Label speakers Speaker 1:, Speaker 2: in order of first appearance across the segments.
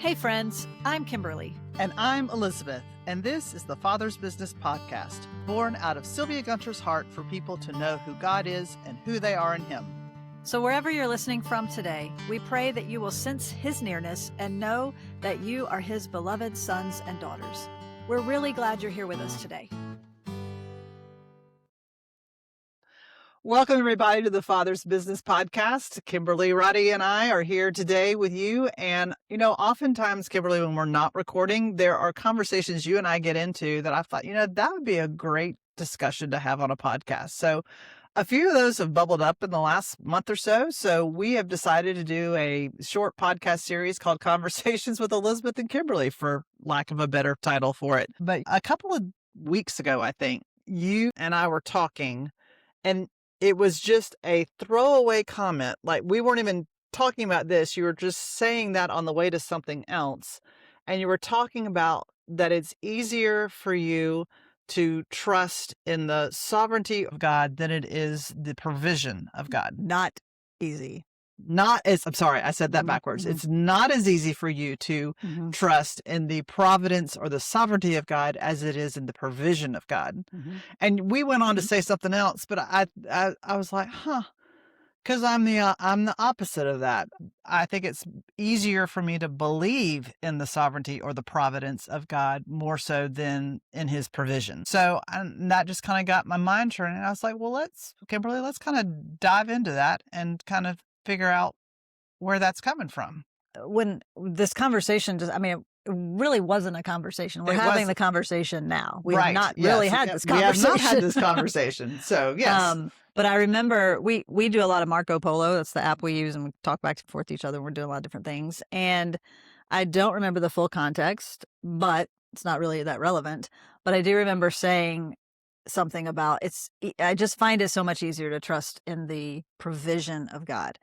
Speaker 1: Hey friends, I'm Kimberly.
Speaker 2: And I'm Elizabeth, and this is the Father's Business Podcast, born out of Sylvia Gunter's heart for people to know who God is and who they are in Him.
Speaker 1: So wherever you're listening from today, we pray that you will sense His nearness and know that you are His beloved sons and daughters. We're really glad you're here with us today.
Speaker 2: Welcome, everybody, to the Father's Business Podcast. Kimberly, Roddy, and I are here today with you. And, oftentimes, Kimberly, when we're not recording, there are conversations you and I get into that I thought, that would be a great discussion to have on a podcast. So a few of those have bubbled up in the last month or so. So we have decided to do a short podcast series called Conversations with Elizabeth and Kimberly, for lack of a better title for it. But a couple of weeks ago, I think, you and I were talking, and it was just a throwaway comment. Like, we weren't even talking about this. You were just saying that on the way to something else. And you were talking about that it's easier for you to trust in the sovereignty of God than it is the provision of God.
Speaker 1: Not easy.
Speaker 2: I'm sorry, I said that backwards.
Speaker 1: Mm-hmm.
Speaker 2: It's not as easy for you to trust in the providence or the sovereignty of God as it is in the provision of God.
Speaker 1: Mm-hmm.
Speaker 2: And we went on to say something else, but I was like, because I'm the opposite of that. I think it's easier for me to believe in the sovereignty or the providence of God more so than in His provision. So that just kind of got my mind turning. I was like, well, Kimberly, let's kind of dive into that and kind of figure out where that's coming from.
Speaker 1: When this conversation it really wasn't a conversation. We're having the conversation now. We have not really had this conversation.
Speaker 2: We have not had this conversation. So, yes.
Speaker 1: But I remember we do a lot of Marco Polo. That's the app we use, and we talk back and forth to each other. We're doing a lot of different things. And I don't remember the full context, but it's not really that relevant. But I do remember saying something about I just find it so much easier to trust in the provision of God.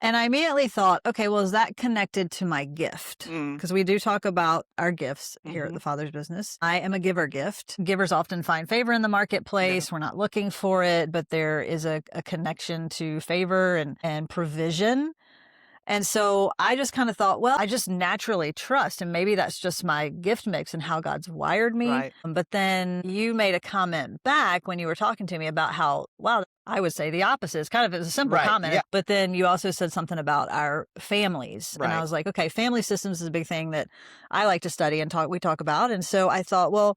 Speaker 1: And I immediately thought, okay, well, is that connected to my gift? Because we do talk about our gifts here at the Father's Business. I am a giver gift. Givers often find favor in the marketplace. Yeah. We're not looking for it, but there is a connection to favor and provision. And so I just kind of thought, well, I just naturally trust, and maybe that's just my gift mix and how God's wired me.
Speaker 2: Right.
Speaker 1: But then you made a comment back when you were talking to me about how, wow, I would say the opposite. It's kind of a simple comment. Yeah. But then you also said something about our families. Right. And I was like, okay, family systems is a big thing that I like to study and we talk about. And so I thought, well,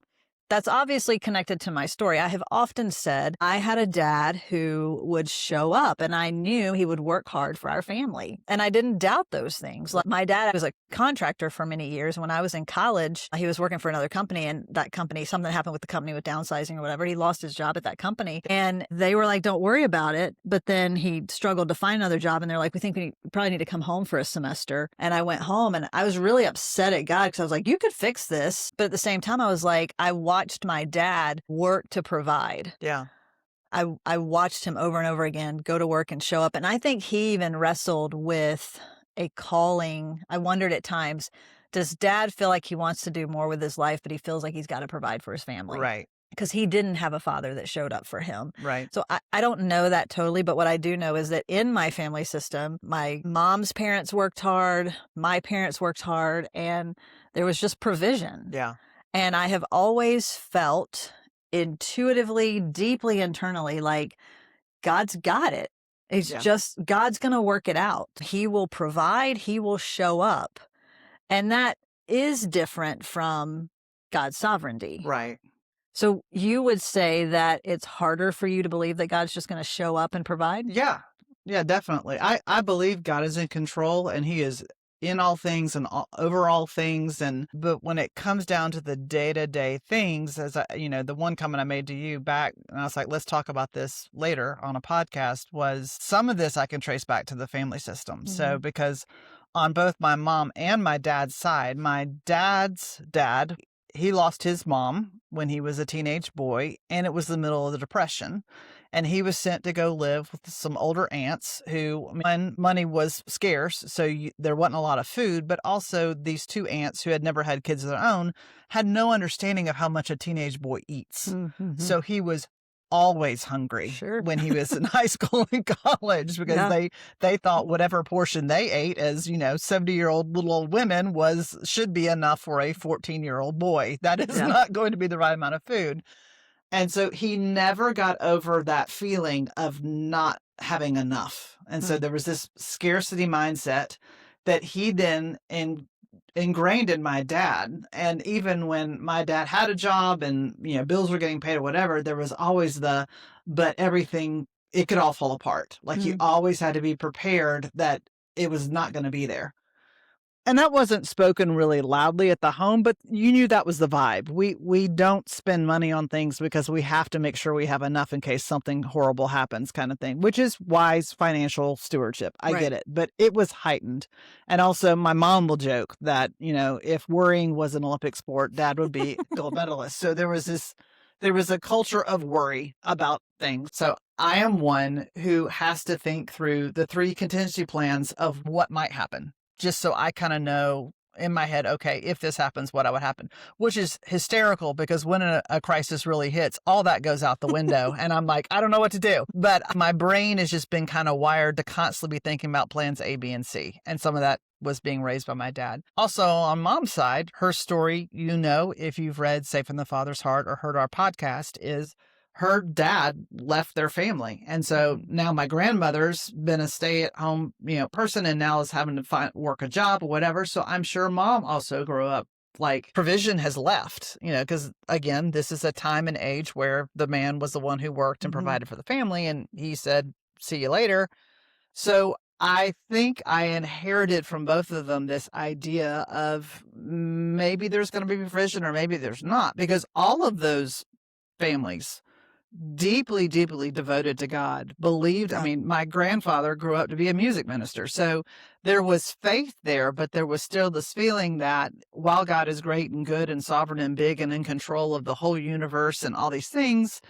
Speaker 1: that's obviously connected to my story. I have often said I had a dad who would show up, and I knew he would work hard for our family. And I didn't doubt those things. Like, my dad was a contractor for many years. When I was in college, he was working for another company, and that company, something happened with the company with downsizing or whatever. He lost his job at that company, and they were like, don't worry about it. But then he struggled to find another job, and they're like, we think we probably need to come home for a semester. And I went home, and I was really upset at God, because I was like, you could fix this. But at the same time, I was like, I watched my dad work to provide.
Speaker 2: Yeah.
Speaker 1: I watched him over and over again go to work and show up. And I think he even wrestled with a calling. I wondered at times, does dad feel like he wants to do more with his life, but he feels like he's got to provide for his family?
Speaker 2: Right.
Speaker 1: Because he didn't have a father that showed up for him.
Speaker 2: Right.
Speaker 1: So I don't know that totally, but what I do know is that in my family system, my mom's parents worked hard, my parents worked hard, and there was just provision.
Speaker 2: Yeah.
Speaker 1: And I have always felt intuitively, deeply internally, like God's got it. It's just, God's going to work it out. He will provide, He will show up. And that is different from God's sovereignty.
Speaker 2: Right.
Speaker 1: So you would say that it's harder for you to believe that God's just going to show up and provide?
Speaker 2: Yeah. Yeah, definitely. I believe God is in control, and He is in all things and over all things. But when it comes down to the day-to-day things, the one comment I made to you back, and I was like, let's talk about this later on a podcast, was some of this I can trace back to the family system. So because on both my mom and my dad's side, my dad's dad, he lost his mom when he was a teenage boy, and it was the middle of the Depression. And he was sent to go live with some older aunts who, when money was scarce, so there wasn't a lot of food, but also these two aunts who had never had kids of their own had no understanding of how much a teenage boy eats. Mm-hmm. So he was always hungry when he was in high school and college because they thought whatever portion they ate as, 70-year-old little old women should be enough for a 14-year-old boy. That is not going to be the right amount of food. And so he never got over that feeling of not having enough. And so there was this scarcity mindset that he then ingrained in my dad. And even when my dad had a job and, bills were getting paid or whatever, there was always but everything, it could all fall apart. Like you always had to be prepared that it was not going to be there. And that wasn't spoken really loudly at the home, but you knew that was the vibe. We don't spend money on things because we have to make sure we have enough in case something horrible happens kind of thing, which is wise financial stewardship. I get it, but it was heightened. And also my mom will joke that, if worrying was an Olympic sport, Dad would be gold medalist. So there was a culture of worry about things. So I am one who has to think through the 3 contingency plans of what might happen, just so I kind of know in my head, okay, if this happens, what would happen, which is hysterical because when a crisis really hits, all that goes out the window. And I'm like, I don't know what to do. But my brain has just been kind of wired to constantly be thinking about plans A, B, and C. And some of that was being raised by my dad. Also, on mom's side, her story, if you've read Safe in the Father's Heart or heard our podcast, is her dad left their family. And so now my grandmother's been a stay-at-home, person and now is having to work a job or whatever. So I'm sure mom also grew up like provision has left, because again, this is a time and age where the man was the one who worked and provided for the family. And he said, see you later. So I think I inherited from both of them this idea of maybe there's going to be provision or maybe there's not, because all of those families deeply, deeply devoted to God, believed. I mean, my grandfather grew up to be a music minister. So there was faith there, but there was still this feeling that while God is great and good and sovereign and big and in control of the whole universe and all these things,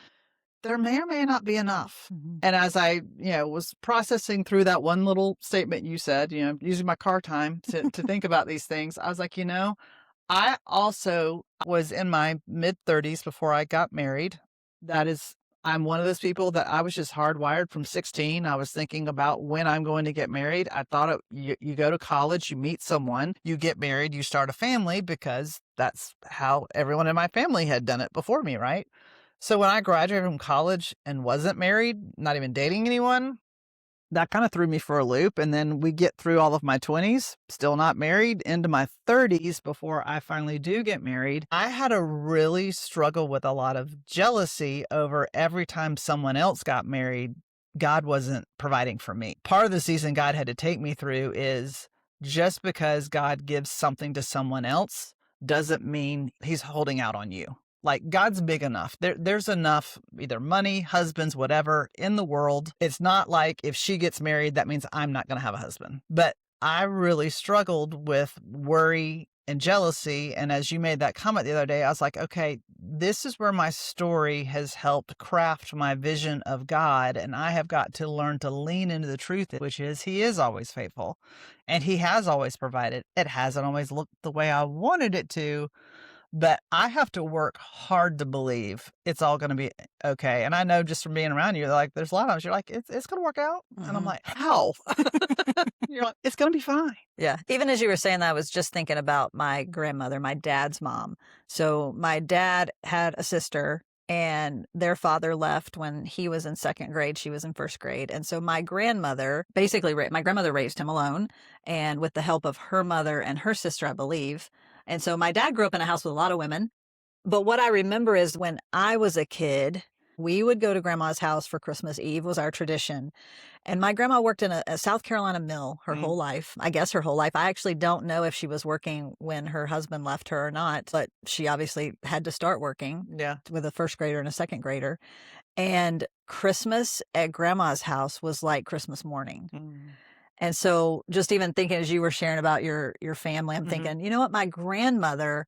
Speaker 2: there may or may not be enough. And as I, was processing through that one little statement you said, using my car time to think about these things, I was like, I also was in my mid-30s before I got married. I'm one of those people that I was just hardwired from 16. I was thinking about when I'm going to get married. I thought you go to college, you meet someone, you get married, you start a family because that's how everyone in my family had done it before me, right? So when I graduated from college and wasn't married, not even dating anyone, that kind of threw me for a loop. And then we get through all of my 20s, still not married, into my 30s before I finally do get married. I had to really struggle with a lot of jealousy over every time someone else got married, God wasn't providing for me. Part of the season God had to take me through is just because God gives something to someone else doesn't mean he's holding out on you. Like God's big enough. There's enough, either money, husbands, whatever in the world. It's not like if she gets married, that means I'm not going to have a husband. But I really struggled with worry and jealousy. And as you made that comment the other day, I was like, okay, this is where my story has helped craft my vision of God. And I have got to learn to lean into the truth, which is he is always faithful and he has always provided. It hasn't always looked the way I wanted it to. But I have to work hard to believe it's all going to be okay. And I know just from being around you, like, there's a lot of times you're like, it's going to work out. And I'm like, how? You're like, it's going to be fine.
Speaker 1: Yeah. Even as you were saying that, I was just thinking about my grandmother, my dad's mom. So my dad had a sister and their father left when he was in second grade. She was in first grade. And so my grandmother raised him alone and with the help of her mother and her sister, I believe. And so my dad grew up in a house with a lot of women. But what I remember is when I was a kid, we would go to grandma's house for Christmas Eve was our tradition. And my grandma worked in a South Carolina mill her whole life. I guess her whole life. I actually don't know if she was working when her husband left her or not, but she obviously had to start working with a first grader and a second grader. And Christmas at grandma's house was like Christmas morning. And so just even thinking as you were sharing about your family, I'm thinking, you know what, my grandmother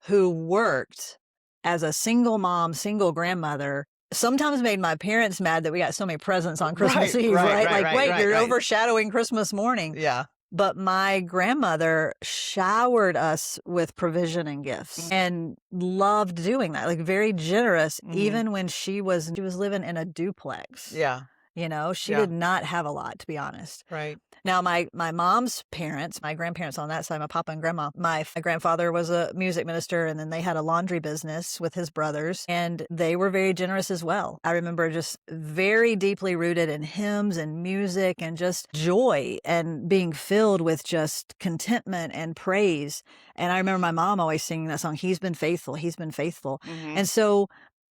Speaker 1: who worked as a single mom, single grandmother, sometimes made my parents mad that we got so many presents on Christmas Eve, right? Wait, you're overshadowing Christmas morning.
Speaker 2: Yeah.
Speaker 1: But my grandmother showered us with provision and gifts and loved doing that, like very generous, even when she was living in a duplex.
Speaker 2: Yeah.
Speaker 1: You know, she
Speaker 2: Yeah.
Speaker 1: did not have a lot, to be honest.
Speaker 2: Right.
Speaker 1: Now, my mom's parents, my grandparents on that side, my papa and grandma, my grandfather was a music minister, and then they had a laundry business with his brothers, and they were very generous as well. I remember just very deeply rooted in hymns and music and just joy and being filled with just contentment and praise. And I remember my mom always singing that song, "He's been faithful, he's been faithful." And so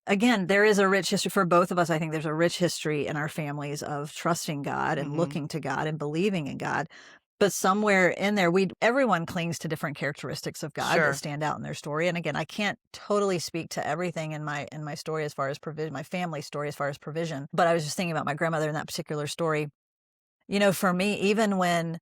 Speaker 1: again, there is a rich history for both of us. I think there's a rich history in our families of trusting God and looking to God and believing in God. But somewhere in there, everyone clings to different characteristics of God that stand out in their story. And again, I can't totally speak to everything in my story as far as provision, my family story as far as provision. But I was just thinking about my grandmother in that particular story. You know, for me, even when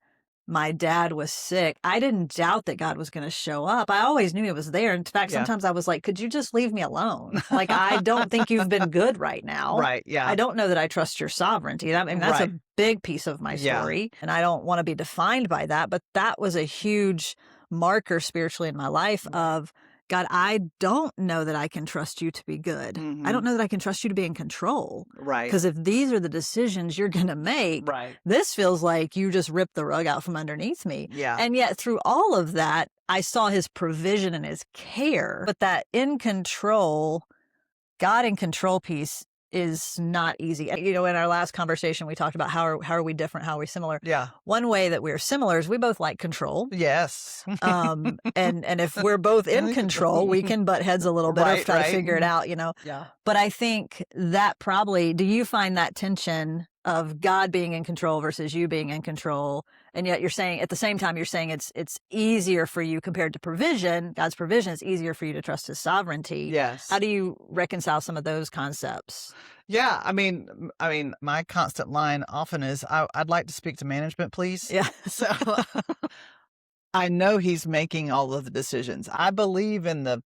Speaker 1: my dad was sick, I didn't doubt that God was going to show up. I always knew he was there. In fact, sometimes I was like, could you just leave me alone? Like, I don't think you've been good right now.
Speaker 2: Right. Yeah.
Speaker 1: I don't know that I trust your sovereignty. I mean, that's a big piece of my story. And I don't want to be defined by that. But that was a huge marker spiritually in my life of, God, I don't know that I can trust you to be good. I don't know that I can trust you to be in control.
Speaker 2: Right.
Speaker 1: Because if these are the decisions you're going to make, this feels like you just ripped the rug out from underneath me.
Speaker 2: Yeah.
Speaker 1: And yet through all of that, I saw his provision and his care. But that in control, God in control piece is not easy. You know, in our last conversation, we talked about how are we different, how are we similar?
Speaker 2: Yeah.
Speaker 1: One way that we're similar is we both like control.
Speaker 2: Yes.
Speaker 1: And if we're both in control, we can butt heads a little bit or try to figure it out, you know?
Speaker 2: Yeah.
Speaker 1: But I think that probably, do you find that tension of God being in control versus you being in control? And yet you're saying, at the same time, you're saying it's easier for you compared to provision. God's provision is easier for you to trust his sovereignty.
Speaker 2: Yes.
Speaker 1: How do you reconcile some of those concepts?
Speaker 2: Yeah. I mean, my constant line often is, I'd like to speak to management, please.
Speaker 1: Yeah.
Speaker 2: So I know he's making all of the decisions. I believe in the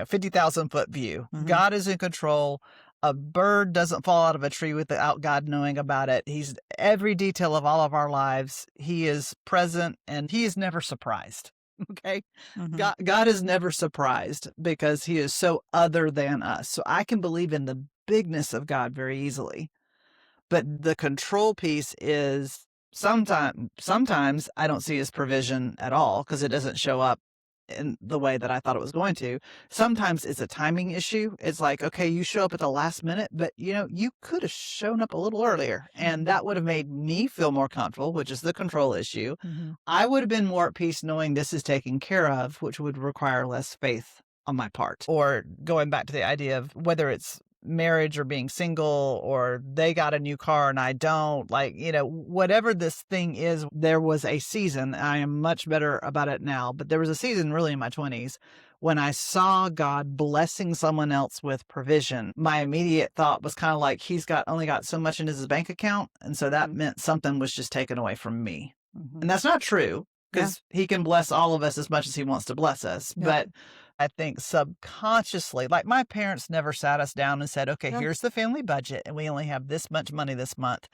Speaker 2: 50,000 foot view. God is in control. A bird doesn't fall out of a tree without God knowing about it. He's every detail of all of our lives. He is present and he is never surprised. Okay. God is never surprised because he is so other than us. So I can believe in the bigness of God very easily. But the control piece is sometimes I don't see his provision at all because it doesn't show up in the way that I thought it was going to. Sometimes it's a timing issue. It's like, okay, you show up at the last minute, but you could have shown up a little earlier and that would have made me feel more comfortable, which is the control issue. I would have been more at peace knowing this is taken care of, which would require less faith on my part. Or going back to the idea of whether it's marriage or being single or they got a new car and I don't, whatever this thing is, there was a season, I am much better about it now, but there was a season really in my 20s when I saw God blessing someone else with provision. My immediate thought was kind of like, he's only got so much in his bank account. And so that meant something was just taken away from me. And that's not true because he can bless all of us as much as he wants to bless us. But I think subconsciously, like my parents never sat us down and said, okay, here's the family budget and we only have this much money this month.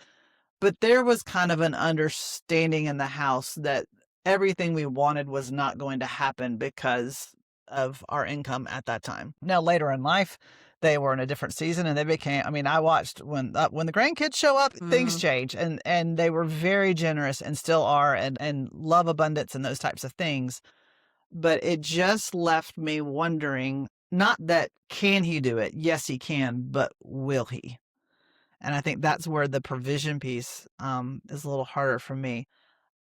Speaker 2: But there was kind of an understanding in the house that everything we wanted was not going to happen because of our income at that time. Now, later in life, they were in a different season and they became, I watched when the grandkids show up, things change and they were very generous and still are and love abundance and those types of things. But it just left me wondering, not that can he do it? Yes, he can, but will he? And I think that's where the provision piece is a little harder for me.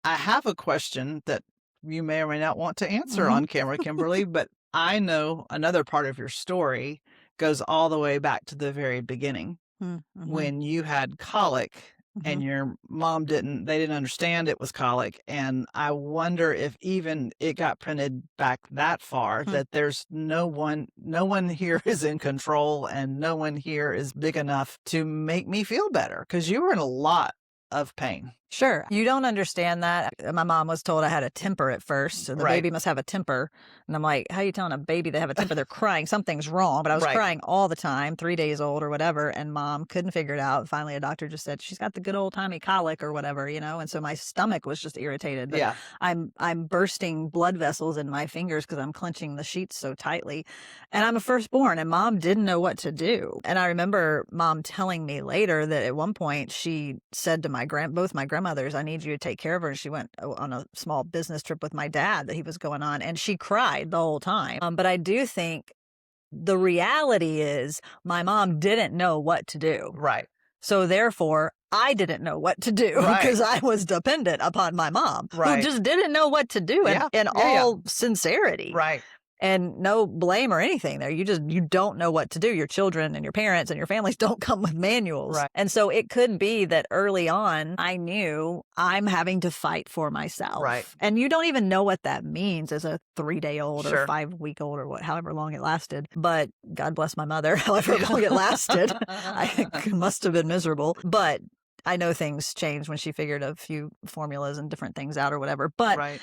Speaker 2: I have a question that you may or may not want to answer on camera, Kimberly, but I know another part of your story goes all the way back to the very beginning when you had colic. And your mom they didn't understand it was colic. And I wonder if even it got printed back that far that there's no one here is in control and no one here is big enough to make me feel better because you were in a lot of pain.
Speaker 1: Sure. You don't understand that. My mom was told I had a temper at first. So the baby must have a temper. And I'm like, how are you telling a baby they have a temper? They're crying. Something's wrong. But I was crying all the time, 3 days old or whatever. And mom couldn't figure it out. Finally, a doctor just said, she's got the good old timey colic or whatever, And so my stomach was just irritated. But I'm bursting blood vessels in my fingers because I'm clenching the sheets so tightly. And I'm a firstborn and mom didn't know what to do. And I remember mom telling me later that at one point she said to both my grandmothers, I need you to take care of her. And she went on a small business trip with my dad that he was going on, and she cried the whole time. But I do think the reality is my mom didn't know what to do.
Speaker 2: Right.
Speaker 1: So therefore, I didn't know what to do because I was dependent upon my mom, who just didn't know what to do in all sincerity.
Speaker 2: Right.
Speaker 1: And no blame or anything there. You don't know what to do. Your children and your parents and your families don't come with manuals.
Speaker 2: Right.
Speaker 1: And so it could be that early on, I knew I'm having to fight for myself.
Speaker 2: Right.
Speaker 1: And you don't even know what that means as a 3-day-old or
Speaker 2: Sure.
Speaker 1: 5-week-old or however long it lasted. But God bless my mother, however long it lasted. I must have been miserable. But I know things changed when she figured a few formulas and different things out or whatever. But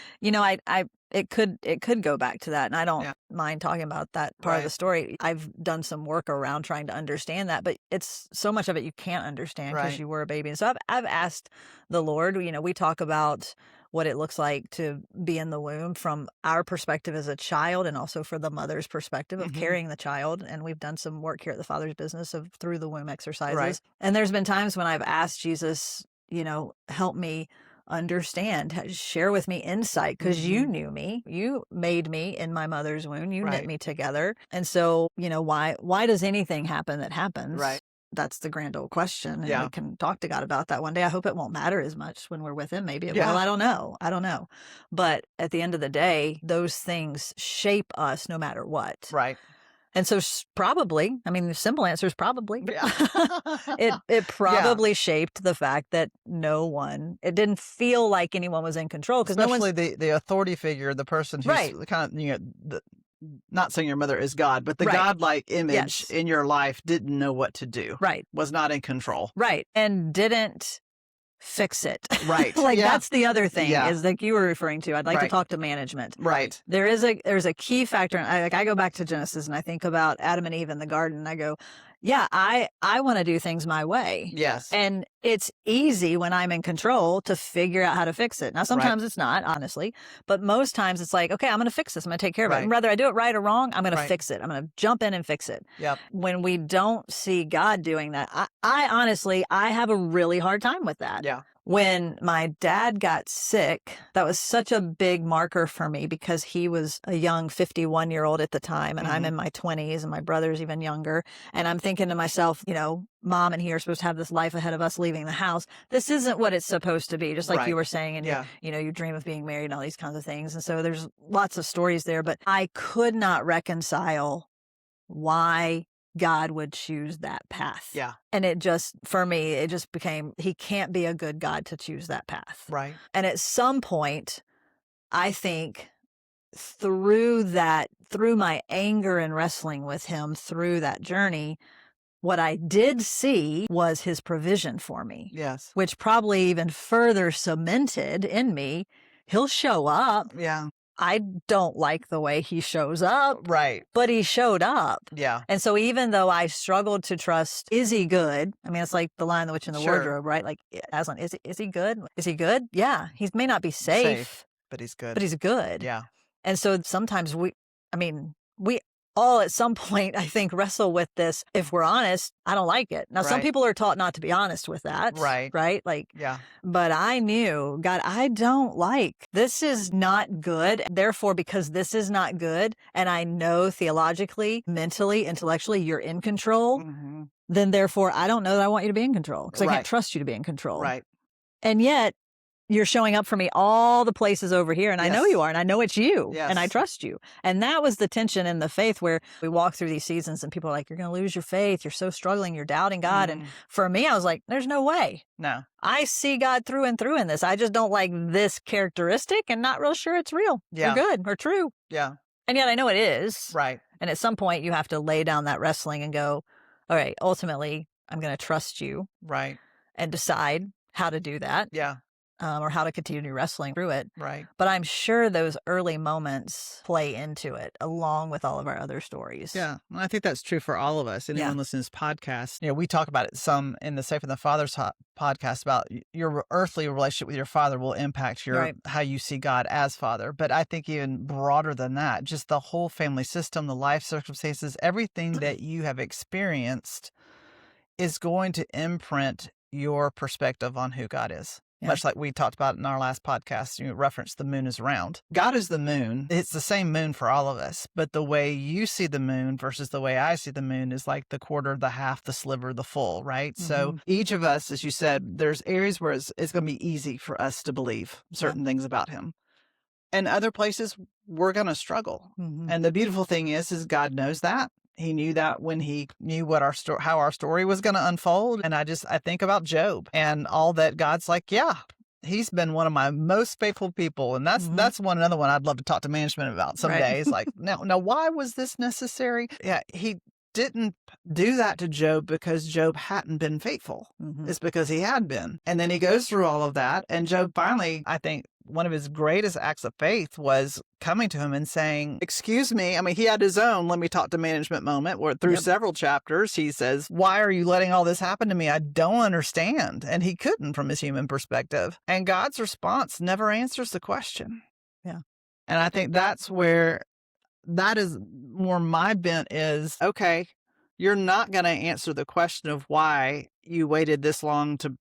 Speaker 1: it could go back to that, and I don't mind talking about that part of the story. I've done some work around trying to understand that, but it's so much of it you can't understand because you were a baby. And so I've asked the Lord. We talk about what it looks like to be in the womb from our perspective as a child, and also for the mother's perspective of carrying the child. And we've done some work here at the Father's Business of through the womb exercises.
Speaker 2: Right.
Speaker 1: And there's been times when I've asked Jesus, help me understand, share with me insight, because you knew me, you made me in my mother's womb, you knit me together. And so, why does anything happen that happens?
Speaker 2: Right.
Speaker 1: That's the grand old question. And we can talk to God about that one day. I hope it won't matter as much when we're with him. Maybe it will. I don't know. But at the end of the day, those things shape us no matter what.
Speaker 2: Right.
Speaker 1: And so probably, the simple answer is probably.
Speaker 2: Yeah.
Speaker 1: It probably shaped the fact that it didn't feel like anyone was in control.
Speaker 2: Especially the authority figure, the person who's kind of, not saying your mother is God, but the godlike image in your life didn't know what to do.
Speaker 1: Right.
Speaker 2: Was not in control.
Speaker 1: Right. And didn't fix it.
Speaker 2: Right.
Speaker 1: That's the other thing is like you were referring to. I'd like to talk to management.
Speaker 2: Right.
Speaker 1: There's a key factor. I go back to Genesis and I think about Adam and Eve in the garden. And I go, I want to do things my way.
Speaker 2: Yes.
Speaker 1: And it's easy when I'm in control to figure out how to fix it. Now, sometimes it's not, honestly, but most times it's like, okay, I'm going to fix this. I'm going to take care of it. And whether I do it right or wrong, I'm going to fix it. I'm going to jump in and fix it.
Speaker 2: Yep.
Speaker 1: When we don't see God doing that, I honestly have a really hard time with that.
Speaker 2: Yeah.
Speaker 1: When my dad got sick, that was such a big marker for me because he was a young 51-year-old at the time, and I'm in my 20s, and my brother's even younger. And I'm thinking to myself, mom and he are supposed to have this life ahead of us leaving the house. This isn't what it's supposed to be, just like you were saying. And you dream of being married and all these kinds of things. And so there's lots of stories there, but I could not reconcile why God would choose that path.
Speaker 2: Yeah.
Speaker 1: And for me, it just became, he can't be a good God to choose that path.
Speaker 2: Right.
Speaker 1: And at some point, I think through my anger and wrestling with him through that journey, what I did see was his provision for me.
Speaker 2: Yes.
Speaker 1: Which probably even further cemented in me, he'll show up.
Speaker 2: Yeah.
Speaker 1: I don't like the way he shows up.
Speaker 2: Right.
Speaker 1: But he showed up.
Speaker 2: Yeah.
Speaker 1: And so even though I struggled to trust, is he good? It's like the Lion, the Witch, and the Wardrobe, right? Like, Aslan, is he good? Is he good? Yeah. He may not be safe.
Speaker 2: But he's good.
Speaker 1: But he's good.
Speaker 2: Yeah.
Speaker 1: And so sometimes we all at some point, I think, wrestle with this. If we're honest, I don't like it. Now, some people are taught not to be honest with that.
Speaker 2: Right.
Speaker 1: Right? But I knew, God, I don't like, this is not good. Therefore, because this is not good, and I know theologically, mentally, intellectually, you're in control, then therefore, I don't know that I want you to be in control because I can't trust you to be in control.
Speaker 2: Right.
Speaker 1: And yet, you're showing up for me all the places over here, and I know you are, and I know it's you, and I trust you. And that was the tension in the faith where we walk through these seasons and people are like, you're going to lose your faith. You're so struggling. You're doubting God. And for me, I was like, there's no way.
Speaker 2: No.
Speaker 1: I see God through and through in this. I just don't like this characteristic and not real sure it's real or good or true.
Speaker 2: Yeah.
Speaker 1: And yet I know it is.
Speaker 2: Right.
Speaker 1: And at some point you have to lay down that wrestling and go, all right, ultimately I'm going to trust you.
Speaker 2: Right.
Speaker 1: And decide how to do that.
Speaker 2: Yeah.
Speaker 1: or how to continue wrestling through it.
Speaker 2: Right.
Speaker 1: But I'm sure those early moments play into it along with all of our other stories.
Speaker 2: Yeah. And I think that's true for all of us. Anyone listening to this podcast, we talk about it some in the Safe and the Father's podcast about your earthly relationship with your father will impact your how you see God as father. But I think even broader than that, just the whole family system, the life circumstances, everything that you have experienced is going to imprint your perspective on who God is. Yeah. Much like we talked about in our last podcast, you referenced the moon is round. God is the moon. It's the same moon for all of us, but the way you see the moon versus the way I see the moon is like the quarter, the half, the sliver, the full, right? Mm-hmm. So each of us, as you said, there's areas where it's going to be easy for us to believe certain things about him. And other places we're going to struggle. Mm-hmm. And the beautiful thing is God knows that. He knew that when he knew what how our story was going to unfold. And I think about Job and all that. God's like, yeah, he's been one of my most faithful people. And that's another one I'd love to talk to management about someday. It's like, now, why was this necessary? Yeah, he didn't do that to Job because Job hadn't been faithful. Mm-hmm. It's because he had been. And then he goes through all of that. And Job finally, I think, one of his greatest acts of faith was coming to him and saying, excuse me. I mean, he had his own let me talk to management moment where through several chapters, he says, why are you letting all this happen to me? I don't understand. And he couldn't from his human perspective. And God's response never answers the question. Yeah. And I think that's where that is more my bent is, okay, you're not going to answer the question of why you waited this long to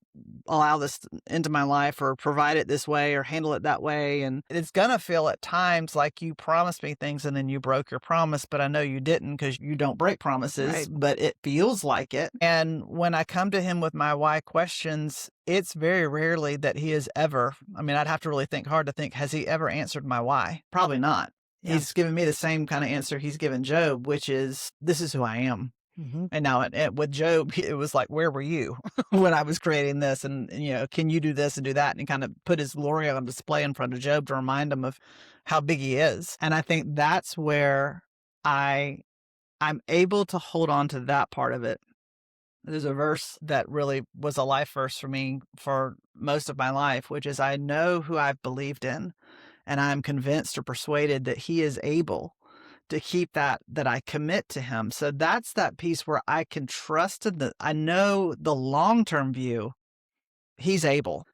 Speaker 2: allow this into my life or provide it this way or handle it that way. And it's going to feel at times like you promised me things and then you broke your promise, but I know you didn't because you don't break promises, but it feels like it. And when I come to him with my why questions, it's very rarely that he has ever, I mean, I'd have to really think hard to think, has he ever answered my why? Probably not. Yeah. He's given me the same kind of answer he's given Job, which is, this is who I am. Mm-hmm. And now with Job, it was like, where were you when I was creating this? And, can you do this and do that? And he kind of put his glory on display in front of Job to remind him of how big he is. And I think that's where I'm able to hold on to that part of it. There's a verse that really was a life verse for me for most of my life, which is, I know who I've believed in, and I'm convinced or persuaded that he is able to keep that I commit to him. So that's that piece where I can trust in I know the long-term view, he's able,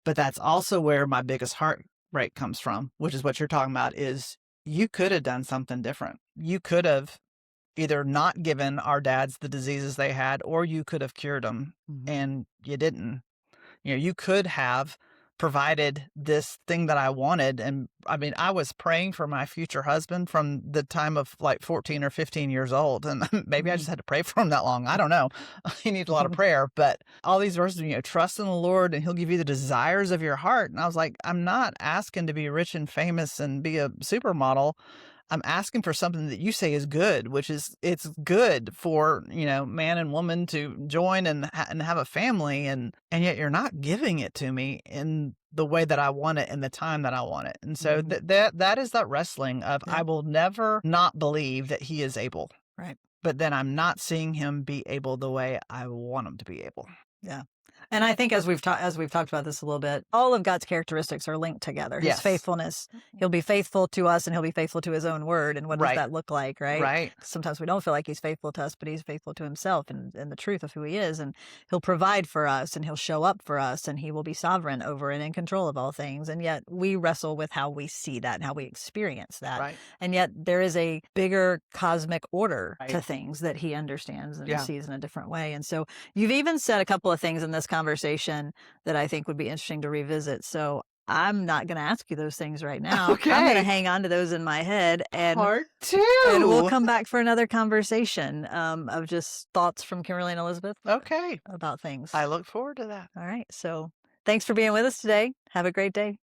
Speaker 2: but that's also where my biggest heartbreak comes from, which is what you're talking about is you could have done something different. You could have either not given our dads the diseases they had, or you could have cured them and you didn't. You could have provided this thing that I wanted. And I mean, I was praying for my future husband from the time of like 14 or 15 years old. And maybe I just had to pray for him that long. I don't know. He needs a lot of prayer, but all these verses, trust in the Lord and he'll give you the desires of your heart. And I was like, I'm not asking to be rich and famous and be a supermodel. I'm asking for something that you say is good, which is it's good for, man and woman to join and have a family. And yet you're not giving it to me in the way that I want it in the time that I want it. And so that is that wrestling of I will never not believe that he is able. Right. But then I'm not seeing him be able the way I want him to be able. Yeah. And I think as we've talked about this a little bit, all of God's characteristics are linked together. His faithfulness, he'll be faithful to us and he'll be faithful to his own word. And what does that look like, right? Right. Sometimes we don't feel like he's faithful to us, but he's faithful to himself and the truth of who he is. And he'll provide for us and he'll show up for us and he will be sovereign over and in control of all things. And yet we wrestle with how we see that and how we experience that. Right. And yet there is a bigger cosmic order to things that he understands and sees in a different way. And so you've even said a couple of things in this conversation that I think would be interesting to revisit. So I'm not going to ask you those things right now. Okay. I'm going to hang on to those in my head. And part two. And we'll come back for another conversation of just thoughts from Kimberly and Elizabeth. Okay. About things. I look forward to that. All right. So thanks for being with us today. Have a great day.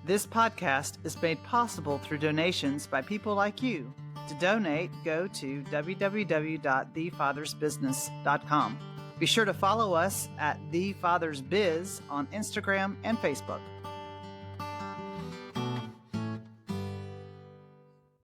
Speaker 2: This podcast is made possible through donations by people like you. To donate, go to www.thefathersbusiness.com. Be sure to follow us at The Fathers Biz on Instagram and Facebook.